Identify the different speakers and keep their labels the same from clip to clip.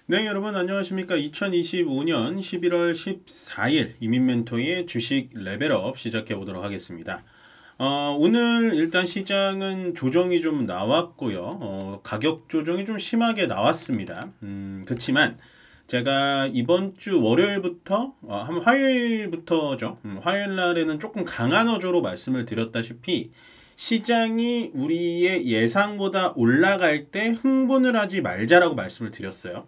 Speaker 1: 네, 여러분 안녕하십니까? 2025년 11월 14일 이민멘토의 주식 레벨업 시작해 보도록 하겠습니다. 오늘 일단 시장은 조정이 좀 나왔고요. 가격 조정이 좀 심하게 나왔습니다. 그렇지만 제가 이번 주 월요일부터 한 화요일부터죠. 화요일 날에는 조금 강한 어조로 말씀을 드렸다시피 시장이 우리의 예상보다 올라갈 때 흥분을 하지 말자라고 말씀을 드렸어요.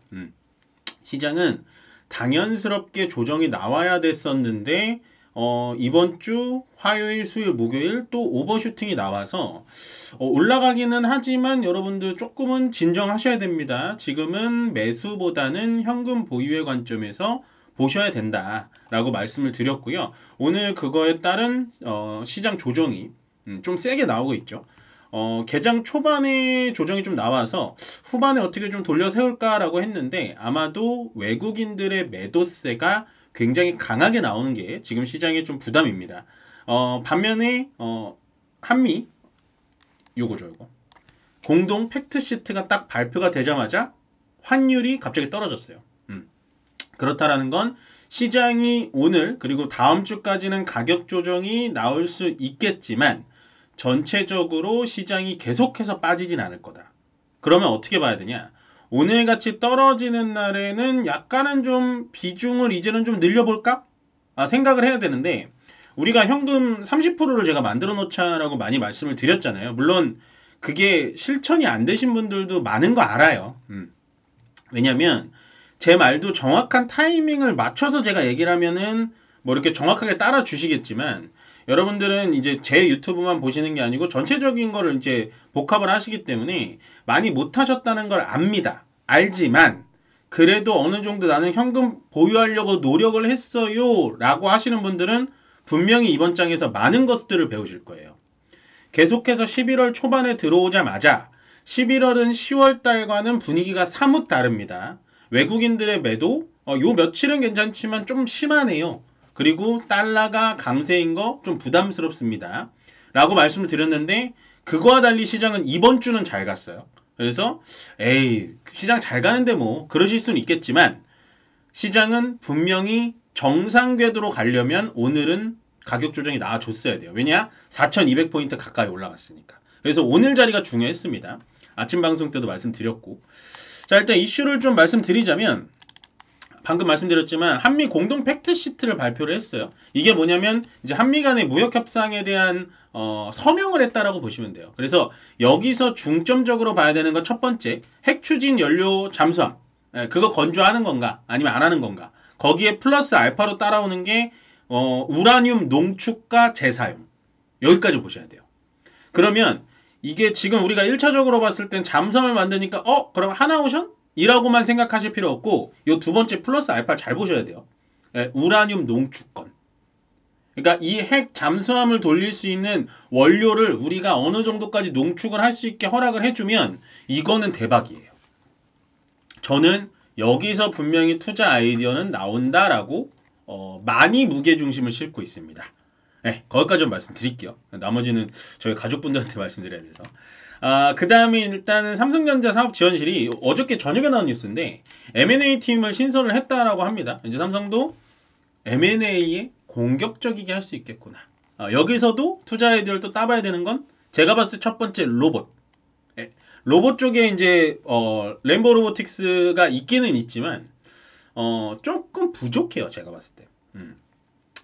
Speaker 1: 시장은 당연스럽게 조정이 나와야 됐었는데 이번 주 화요일, 수요일, 목요일 또 오버슈팅이 나와서 올라가기는 하지만 여러분들 조금은 진정하셔야 됩니다. 지금은 매수보다는 현금 보유의 관점에서 보셔야 된다라고 말씀을 드렸고요. 오늘 그거에 따른 시장 조정이 좀 세게 나오고 있죠. 개장 초반에 조정이 좀 나와서 후반에 어떻게 좀 돌려 세울까라고 했는데 아마도 외국인들의 매도세가 굉장히 강하게 나오는 게 지금 시장에 좀 부담입니다. 반면에 한미 요거죠, 요거. 공동 팩트시트가 딱 발표가 되자마자 환율이 갑자기 떨어졌어요. 그렇다라는 건 시장이 오늘 그리고 다음 주까지는 가격 조정이 나올 수 있겠지만 전체적으로 시장이 계속해서 빠지진 않을 거다. 그러면 어떻게 봐야 되냐? 오늘같이 떨어지는 날에는 약간은 좀 비중을 이제는 좀 늘려볼까? 생각을 해야 되는데 우리가 현금 30%를 제가 만들어 놓자라고 많이 말씀을 드렸잖아요. 물론 그게 실천이 안 되신 분들도 많은 거 알아요. 왜냐면 제 말도 정확한 타이밍을 맞춰서 제가 얘기를 하면은 뭐 이렇게 정확하게 따라 주시겠지만 여러분들은 이제 제 유튜브만 보시는 게 아니고 전체적인 거를 이제 복합을 하시기 때문에 많이 못하셨다는 걸 압니다. 알지만 그래도 어느 정도 나는 현금 보유하려고 노력을 했어요 라고 하시는 분들은 분명히 이번 장에서 많은 것들을 배우실 거예요. 계속해서 11월 초반에 들어오자마자 11월은 10월 달과는 분위기가 사뭇 다릅니다. 외국인들의 매도 요 며칠은 괜찮지만 좀 심하네요. 그리고 달러가 강세인 거 좀 부담스럽습니다. 라고 말씀을 드렸는데 그거와 달리 시장은 이번 주는 잘 갔어요. 그래서 에이 시장 잘 가는데 뭐 그러실 수는 있겠지만 시장은 분명히 정상 궤도로 가려면 오늘은 가격 조정이 나와줬어야 돼요. 왜냐? 4200포인트 가까이 올라갔으니까. 그래서 오늘 자리가 중요했습니다. 아침 방송 때도 말씀드렸고 자 일단 이슈를 좀 말씀드리자면 방금 말씀드렸지만 한미 공동 팩트시트를 발표를 했어요. 이게 뭐냐면 이제 한미 간의 무역 협상에 대한 서명을 했다라고 보시면 돼요. 그래서 여기서 중점적으로 봐야 되는 건 첫 번째 핵 추진 연료 잠수함 그거 건조하는 건가 아니면 안 하는 건가 거기에 플러스 알파로 따라오는 게 우라늄 농축과 재사용 여기까지 보셔야 돼요. 그러면 이게 지금 우리가 1차적으로 봤을 땐 잠수함을 만드니까 그럼 하나오션? 이라고만 생각하실 필요 없고 이 두 번째 플러스 알파 잘 보셔야 돼요. 우라늄 농축권. 그러니까 이 핵 잠수함을 돌릴 수 있는 원료를 우리가 어느 정도까지 농축을 할 수 있게 허락을 해주면 이거는 대박이에요. 저는 여기서 분명히 투자 아이디어는 나온다라고 많이 무게중심을 싣고 있습니다. 네, 거기까지 좀 말씀드릴게요. 나머지는 저희 가족분들한테 말씀드려야 돼서. 그 다음에 일단은 삼성전자 사업지원실이 어저께 저녁에 나온 뉴스인데 M&A 팀을 신설을 했다라고 합니다. 이제 삼성도 M&A에 공격적이게 할 수 있겠구나. 여기서도 투자 아이디어를 또 따봐야 되는 건 제가 봤을 때 첫 번째 로봇. 로봇 쪽에 이제 램보 로보틱스가 있기는 있지만 조금 부족해요. 제가 봤을 때.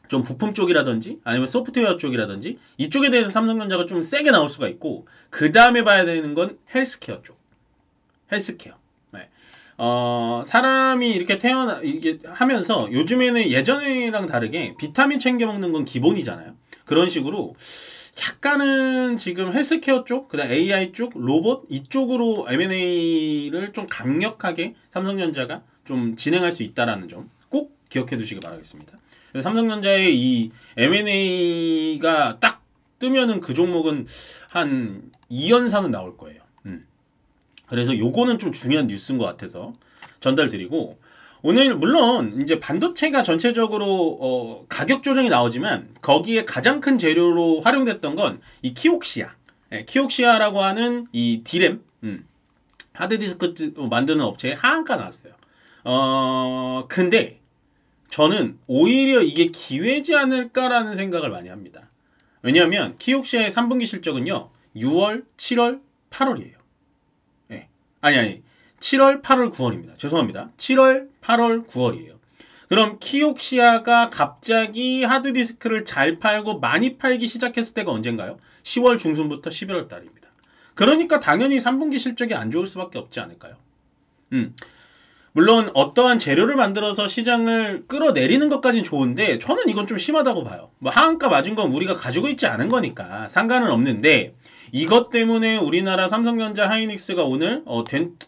Speaker 1: 좀 부품 쪽이라든지 아니면 소프트웨어 쪽이라든지 이쪽에 대해서 삼성전자가 좀 세게 나올 수가 있고 그 다음에 봐야 되는 건 헬스케어 쪽. 헬스케어. 네. 사람이 이렇게 이게 하면서 요즘에는 예전이랑 다르게 비타민 챙겨 먹는 건 기본이잖아요. 그런 식으로 약간은 지금 헬스케어 쪽, 그다음 AI 쪽, 로봇 이쪽으로 M&A를 좀 강력하게 삼성전자가 좀 진행할 수 있다라는 점 꼭 기억해 두시기 바라겠습니다. 삼성전자의 이 M&A가 딱 뜨면은 그 종목은 한 2연상은 나올 거예요. 그래서 요거는 좀 중요한 뉴스인 것 같아서 전달드리고 오늘 물론 이제 반도체가 전체적으로 가격 조정이 나오지만 거기에 가장 큰 재료로 활용됐던 건 이 키옥시아. 키옥시아라고 하는 이 디램 하드디스크 만드는 업체에 하한가 나왔어요. 근데 저는 오히려 이게 기회지 않을까라는 생각을 많이 합니다. 왜냐하면 키옥시아의 3분기 실적은요 6월, 7월, 8월이에요. 네. 아니 7월, 8월, 9월입니다. 죄송합니다. 7월, 8월, 9월이에요. 그럼 키옥시아가 갑자기 하드디스크를 잘 팔고 많이 팔기 시작했을 때가 언젠가요? 10월 중순부터 11월 달입니다. 그러니까 당연히 3분기 실적이 안 좋을 수밖에 없지 않을까요? 물론 어떠한 재료를 만들어서 시장을 끌어내리는 것까지는 좋은데 저는 이건 좀 심하다고 봐요. 뭐 하한가 맞은 건 우리가 가지고 있지 않은 거니까 상관은 없는데 이것 때문에 우리나라 삼성전자 하이닉스가 오늘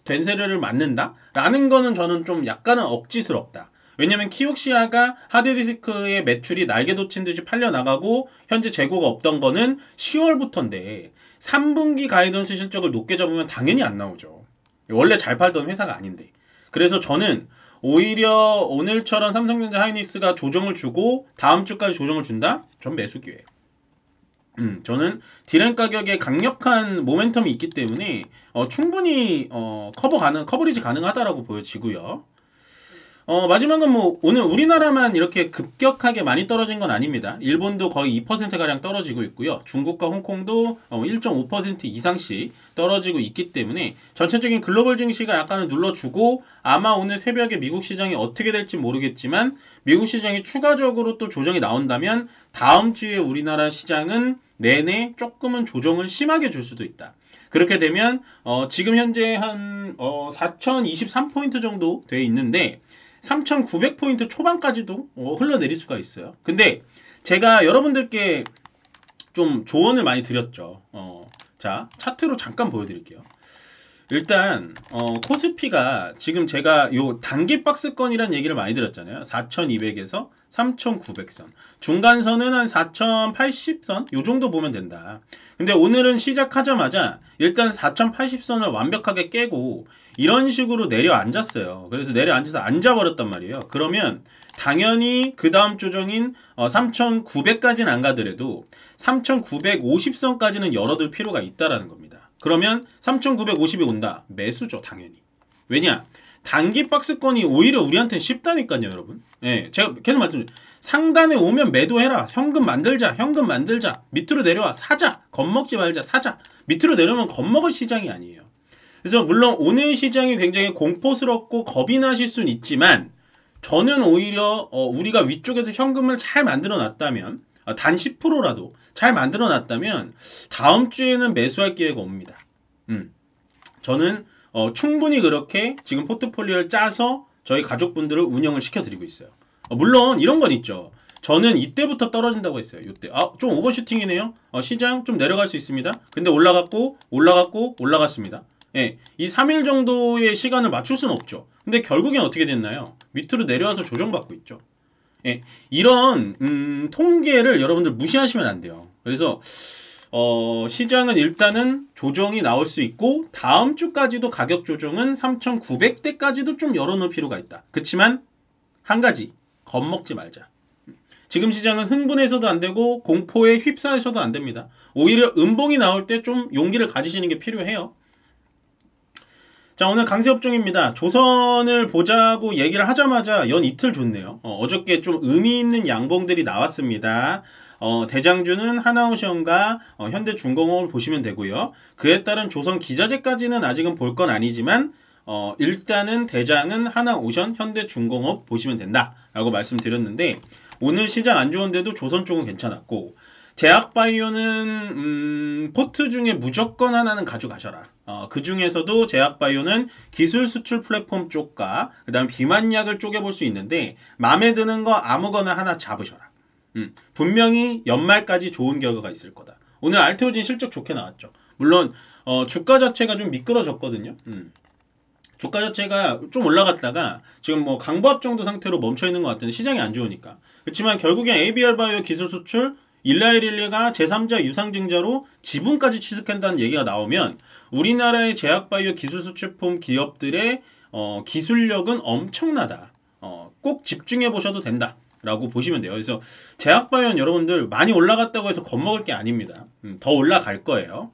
Speaker 1: 된 세례를 맞는다? 라는 거는 저는 좀 약간은 억지스럽다. 왜냐면 키옥시아가 하드디스크의 매출이 날개 돋친 듯이 팔려나가고 현재 재고가 없던 거는 10월부터인데 3분기 가이던스 실적을 높게 잡으면 당연히 안 나오죠. 원래 잘 팔던 회사가 아닌데. 그래서 저는 오히려 오늘처럼 삼성전자 하이닉스가 조정을 주고 다음 주까지 조정을 준다? 전 매수 기회예요. 저는 디램 가격에 강력한 모멘텀이 있기 때문에 충분히 커버리지 가능하다라고 보여지고요. 마지막은 뭐 오늘 우리나라만 이렇게 급격하게 많이 떨어진 건 아닙니다. 일본도 거의 2%가량 떨어지고 있고요. 중국과 홍콩도 1.5% 이상씩 떨어지고 있기 때문에 전체적인 글로벌 증시가 약간은 눌러주고 아마 오늘 새벽에 미국 시장이 어떻게 될지 모르겠지만 미국 시장이 추가적으로 또 조정이 나온다면 다음 주에 우리나라 시장은 내내 조금은 조정을 심하게 줄 수도 있다. 그렇게 되면 지금 현재 한 4023포인트 정도 돼 있는데 3900포인트 초반까지도 흘러내릴 수가 있어요. 근데 제가 여러분들께 좀 조언을 많이 드렸죠. 자, 차트로 잠깐 보여드릴게요. 일단 코스피가 지금 제가 요 단기 박스권이란 얘기를 많이 드렸잖아요. 4200에서 3900선 중간선은 한 4080선 요 정도 보면 된다. 근데 오늘은 시작하자마자 일단 4080선을 완벽하게 깨고 이런 식으로 내려앉았어요. 그래서 내려앉아서 앉아버렸단 말이에요. 그러면 당연히 그 다음 조정인 3900까지는 안 가더라도 3950선까지는 열어둘 필요가 있다라는 겁니다. 그러면 3950이 온다. 매수죠, 당연히. 왜냐? 단기 박스권이 오히려 우리한테는 쉽다니까요, 여러분. 예, 제가 계속 말씀드려요. 상단에 오면 매도해라. 현금 만들자. 현금 만들자. 밑으로 내려와. 사자. 겁먹지 말자. 사자. 밑으로 내려오면 겁먹을 시장이 아니에요. 그래서 물론 오늘 시장이 굉장히 공포스럽고 겁이 나실 수는 있지만 저는 오히려 우리가 위쪽에서 현금을 잘 만들어 놨다면 단 10%라도 잘 만들어 놨다면 다음 주에는 매수할 기회가 옵니다. 저는 충분히 그렇게 지금 포트폴리오를 짜서 저희 가족분들을 운영을 시켜드리고 있어요. 물론 이런 건 있죠. 저는 이때부터 떨어진다고 했어요. 이때 좀 오버슈팅이네요. 시장 좀 내려갈 수 있습니다. 근데 올라갔고 올라갔습니다. 예, 이 3일 정도의 시간을 맞출 수는 없죠. 근데 결국엔 어떻게 됐나요? 밑으로 내려와서 조정받고 있죠. 예, 이런 통계를 여러분들 무시하시면 안 돼요. 그래서 시장은 일단은 조정이 나올 수 있고 다음 주까지도 가격 조정은 3900대까지도 좀 열어놓을 필요가 있다. 그렇지만 한 가지 겁먹지 말자. 지금 시장은 흥분해서도 안 되고 공포에 휩싸여서도 안 됩니다. 오히려 음봉이 나올 때 좀 용기를 가지시는 게 필요해요. 자, 오늘 강세업종입니다. 조선을 보자고 얘기를 하자마자 연 이틀 좋네요. 어저께 좀 의미 있는 양봉들이 나왔습니다. 대장주는 하나오션과 현대중공업을 보시면 되고요. 그에 따른 조선 기자재까지는 아직은 볼 건 아니지만 일단은 대장은 하나오션, 현대중공업 보시면 된다 라고 말씀드렸는데 오늘 시장 안 좋은데도 조선 쪽은 괜찮았고 제약바이오는 포트 중에 무조건 하나는 가져가셔라. 그 중에서도 제약바이오는 기술 수출 플랫폼 쪽과 그 다음 비만약을 쪼개볼 수 있는데 마음에 드는 거 아무거나 하나 잡으셔라. 분명히 연말까지 좋은 결과가 있을 거다. 오늘 알테오진 실적 좋게 나왔죠. 물론 주가 자체가 좀 미끄러졌거든요. 주가 자체가 좀 올라갔다가 지금 뭐 강보합 정도 상태로 멈춰있는 것 같은데 시장이 안 좋으니까. 그렇지만 결국엔 ABR바이오 기술 수출 일라이릴리가 제3자 유상증자로 지분까지 취득한다는 얘기가 나오면 우리나라의 제약바이오 기술 수출품 기업들의 기술력은 엄청나다. 꼭 집중해 보셔도 된다 라고 보시면 돼요. 그래서 제약바이오는 여러분들 많이 올라갔다고 해서 겁먹을 게 아닙니다. 더 올라갈 거예요.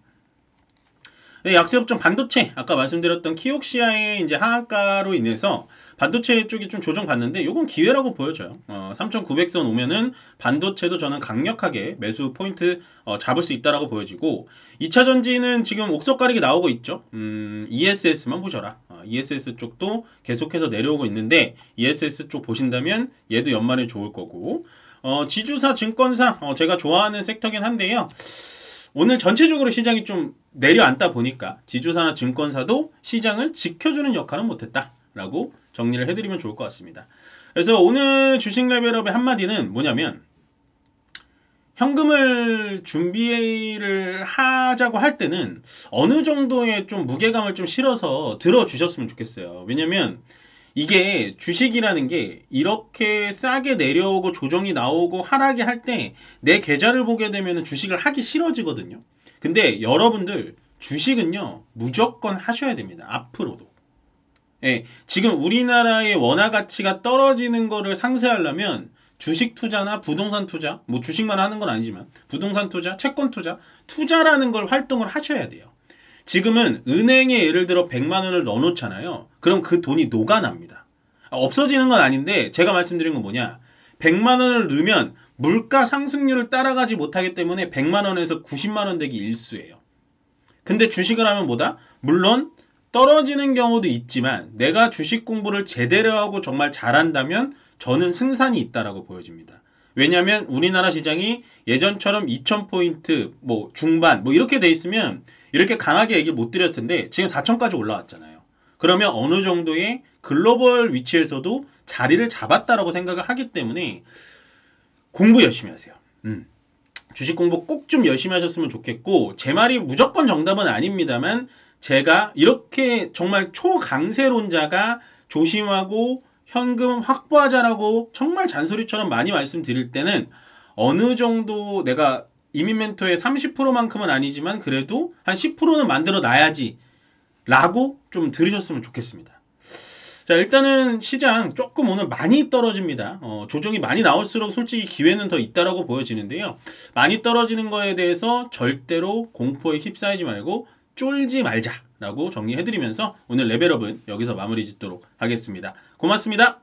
Speaker 1: 약세업종 반도체, 아까 말씀드렸던 키옥시아의 이제 하한가로 인해서 반도체 쪽이 좀 조정받는데 요건 기회라고 보여져요. 3,900선 오면은 반도체도 저는 강력하게 매수 포인트 잡을 수 있다라고 보여지고, 2차 전지는 지금 옥석 가리기 나오고 있죠. ESS만 보셔라. ESS 쪽도 계속해서 내려오고 있는데 ESS 쪽 보신다면 얘도 연말에 좋을 거고, 지주사, 증권사 제가 좋아하는 섹터긴 한데요. 오늘 전체적으로 시장이 좀 내려앉다 보니까 지주사나 증권사도 시장을 지켜주는 역할은 못했다라고 정리를 해드리면 좋을 것 같습니다. 그래서 오늘 주식 레벨업의 한마디는 뭐냐면, 현금을 준비를 하자고 할 때는 어느 정도의 좀 무게감을 좀 실어서 들어주셨으면 좋겠어요. 왜냐면 이게 주식이라는 게 이렇게 싸게 내려오고 조정이 나오고 하락이 할 때 내 계좌를 보게 되면 주식을 하기 싫어지거든요. 근데 여러분들 주식은요 무조건 하셔야 됩니다. 앞으로도. 예, 지금 우리나라의 원화 가치가 떨어지는 거를 상쇄하려면 주식 투자나 부동산 투자, 뭐 주식만 하는 건 아니지만 부동산 투자, 채권 투자, 투자라는 걸 활동을 하셔야 돼요. 지금은 은행에 예를 들어 100만 원을 넣어놓잖아요. 그럼 그 돈이 녹아납니다. 없어지는 건 아닌데 제가 말씀드린 건 뭐냐, 100만 원을 넣으면 물가 상승률을 따라가지 못하기 때문에 100만 원에서 90만 원 되기 일쑤예요. 근데 주식을 하면 뭐다? 물론 떨어지는 경우도 있지만 내가 주식 공부를 제대로 하고 정말 잘한다면 저는 승산이 있다라고 보여집니다. 왜냐하면 우리나라 시장이 예전처럼 2000포인트 뭐 중반 뭐 이렇게 돼 있으면 이렇게 강하게 얘기 못 드렸을 텐데 지금 4000까지 올라왔잖아요. 그러면 어느 정도의 글로벌 위치에서도 자리를 잡았다라고 생각을 하기 때문에 공부 열심히 하세요. 주식 공부 꼭 좀 열심히 하셨으면 좋겠고, 제 말이 무조건 정답은 아닙니다만 제가 이렇게 정말 초강세론자가 조심하고 현금 확보하자라고 정말 잔소리처럼 많이 말씀드릴 때는 어느 정도 내가 이민 멘토의 30%만큼은 아니지만 그래도 한 10%는 만들어 놔야지 라고 좀 들으셨으면 좋겠습니다. 자, 일단은 시장 조금 오늘 많이 떨어집니다. 조정이 많이 나올수록 솔직히 기회는 더 있다라고 보여지는데요. 많이 떨어지는 거에 대해서 절대로 공포에 휩싸이지 말고 쫄지 말자라고 정리해드리면서 오늘 레벨업은 여기서 마무리 짓도록 하겠습니다. 고맙습니다.